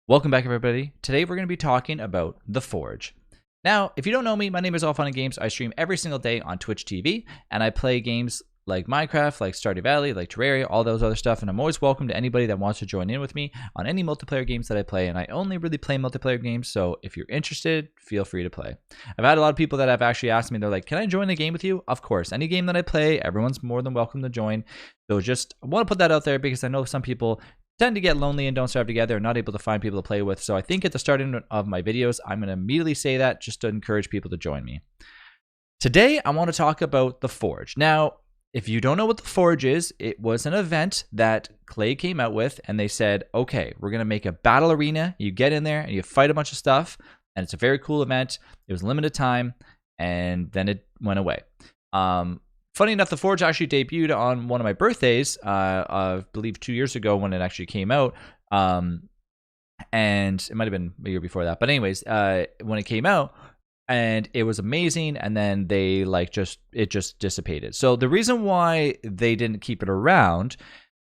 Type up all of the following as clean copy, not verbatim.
Welcome back, everybody. Today we're going to be talking about the Forge. Now, if you don't know me, my name is All Fun and Games. I stream every single day on Twitch TV, and I play games like Minecraft, like Stardew Valley, like Terraria, all those other stuff, and I'm always welcome to anybody that wants to join in with me on any multiplayer games that I play, and I only really play multiplayer games, so if you're interested, feel free to play. I've had a lot of people that have actually asked me, they're like, can I join a game with you? Of course, any game that I play, everyone's more than welcome to join. So just I want to put that out there because I know some people tend to get lonely and don't starve together and not able to find people to play with. So I think at the starting of my videos, I'm going to immediately say that just to encourage people to join me. Today, I want to talk about the Forge. Now, if you don't know what the Forge is, it was an event that Klei came out with, and they said, okay, we're going to make a battle arena. You get in there and you fight a bunch of stuff, and it's a very cool event. It was limited time, and then it went away. Funny enough, the Forge actually debuted on one of my birthdays, I believe 2 years ago when it actually came out. And it might have been a year before that. But anyways, when it came out, and it was amazing, and then they it just dissipated. So the reason why they didn't keep it around,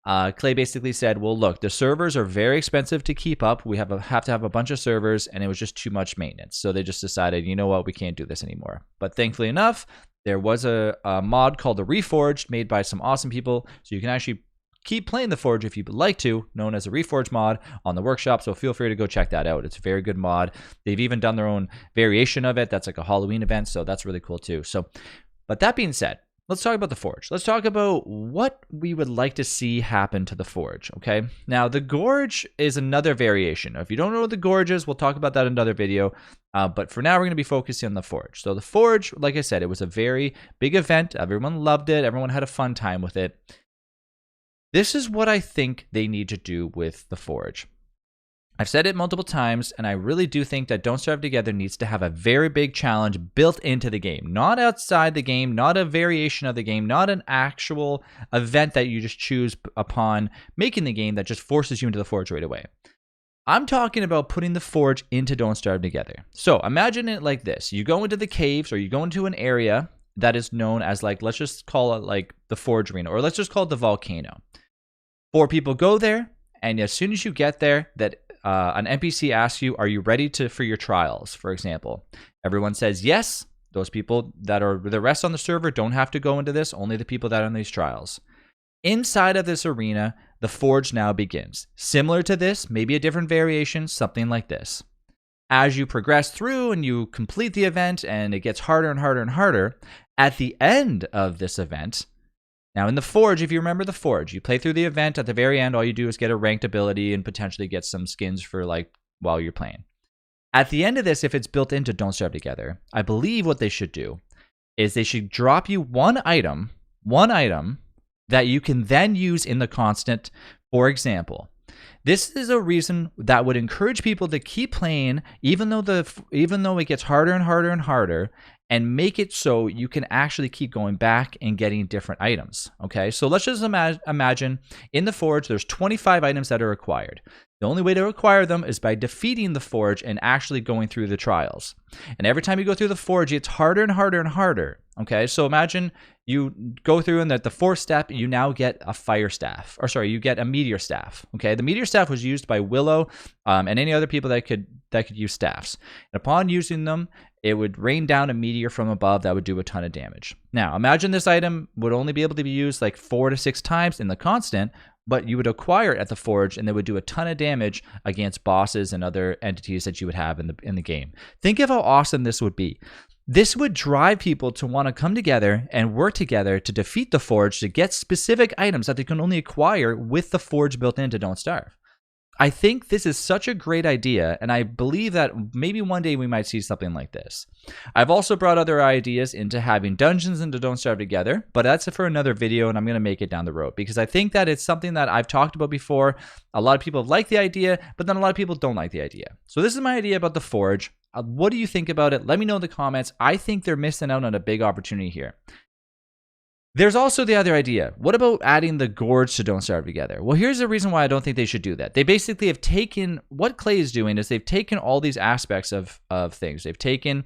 Klei basically said, well, look, the servers are very expensive to keep up. We have to have a bunch of servers, and it was just too much maintenance. So they just decided, you know what, we can't do this anymore. But thankfully enough, there was a mod called the Reforged made by some awesome people. So you can actually keep playing the Forge if you'd like to, known as a Reforged mod on the workshop. So feel free to go check that out. It's a very good mod. They've even done their own variation of it. That's like a Halloween event. So that's really cool too. So, but that being said, let's talk about the Forge. Let's talk about what we would like to see happen to the Forge, okay? Now, the Gorge is another variation. If you don't know what the Gorge is, we'll talk about that in another video. But for now, we're going to be focusing on the Forge. So the Forge, like I said, it was a very big event. Everyone loved it. Everyone had a fun time with it. This is what I think they need to do with the Forge. I've said it multiple times, and I really do think that Don't Starve Together needs to have a very big challenge built into the game. Not outside the game, not a variation of the game, not an actual event that you just choose upon making the game that just forces you into the Forge right away. I'm talking about putting the Forge into Don't Starve Together. So imagine it like this. You go into the caves, or you go into an area that is known as, like, let's just call it like the Forge Arena, or let's just call it the volcano. 4 people go there, and as soon as you get there, an NPC asks you, are you ready for your trials, for example? Everyone says yes. Those people that are the rest on the server don't have to go into this, only the people that are in these trials. Inside of this arena, the Forge now begins. Similar to this, maybe a different variation, something like this. As you progress through and you complete the event and it gets harder and harder and harder, at the end of this event, now in the Forge, if you remember the Forge, you play through the event, at the very end, all you do is get a ranked ability and potentially get some skins for while you're playing. At the end of this, if it's built into Don't Starve Together, I believe what they should do is they should drop you one item that you can then use in the constant. For example, this is a reason that would encourage people to keep playing, even though it gets harder and harder and harder, and make it so you can actually keep going back and getting different items. Okay, so let's just imagine in the Forge, there's 25 items that are required. The only way to acquire them is by defeating the Forge and actually going through the trials. And every time you go through the Forge, it's harder and harder and harder. Okay, so imagine you go through and at the 4th step, you now get a fire staff. Or sorry, you get a meteor staff. Okay, the meteor staff was used by Willow and any other people that could use staffs. And upon using them, it would rain down a meteor from above that would do a ton of damage. Now, imagine this item would only be able to be used like 4 to 6 times in the constant, but you would acquire it at the Forge, and they would do a ton of damage against bosses and other entities that you would have in the game. Think of how awesome this would be. This would drive people to want to come together and work together to defeat the Forge to get specific items that they can only acquire with the Forge built into Don't Starve. I think this is such a great idea, and I believe that maybe one day we might see something like this. I've also brought other ideas into having dungeons into Don't Starve Together, but that's for another video, and I'm going to make it down the road because I think that it's something that I've talked about before. A lot of people like the idea, but then a lot of people don't like the idea. So this is my idea about the Forge. What do you think about it? Let me know in the comments. I think they're missing out on a big opportunity here. There's also the other idea. What about adding the Gorge to Don't Starve Together? Well, here's the reason why I don't think they should do that. They basically have taken, what Klei is doing is they've taken all these aspects of things. They've taken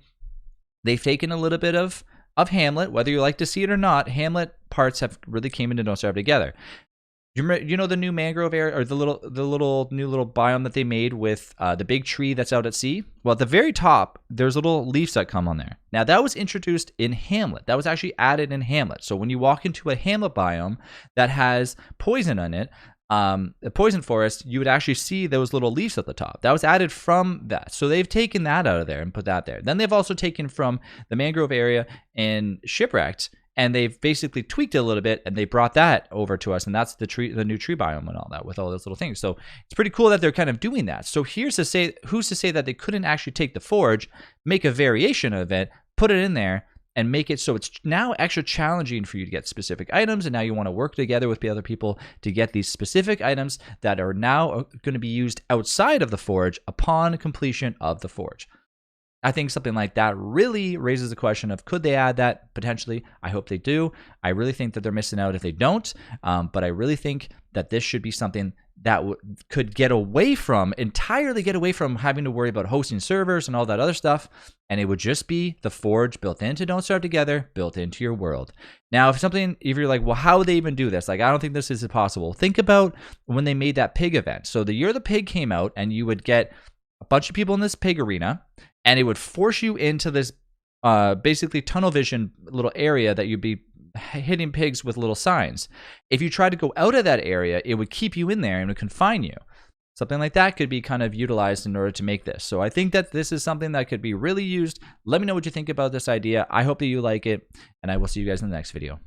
a little bit of Hamlet, whether you like to see it or not. Hamlet parts have really came into Don't Starve Together. You know the new mangrove area, or the new little biome that they made with the big tree that's out at sea? Well, at the very top, there's little leaves that come on there. Now, that was introduced in Hamlet. That was actually added in Hamlet. So when you walk into a Hamlet biome that has poison on it, a poison forest, you would actually see those little leaves at the top. That was added from that. So they've taken that out of there and put that there. Then they've also taken from the mangrove area in Shipwrecked, and they've basically tweaked it a little bit, and they brought that over to us, and that's the new tree biome and all that with all those little things. So it's pretty cool that they're kind of doing that. So who's to say that they couldn't actually take the Forge, make a variation of it, put it in there, and make it so it's now extra challenging for you to get specific items, and now you want to work together with the other people to get these specific items that are now going to be used outside of the Forge upon completion of the Forge. I think something like that really raises the question of, could they add that? Potentially. I hope they do. I really think that they're missing out if they don't. But I really think that this should be something that could entirely get away from having to worry about hosting servers and all that other stuff. And it would just be the Forge built into Don't Starve Together, built into your world. Now, if you're like, well, how would they even do this? Like, I don't think this is possible. Think about when they made that pig event. So the year the pig came out, and you would get a bunch of people in this pig arena, and it would force you into this basically tunnel vision little area that you'd be hitting pigs with little signs. If you tried to go out of that area, it would keep you in there and would confine you. Something like that could be kind of utilized in order to make this. So I think that this is something that could be really used. Let me know what you think about this idea. I hope that you like it, and I will see you guys in the next video.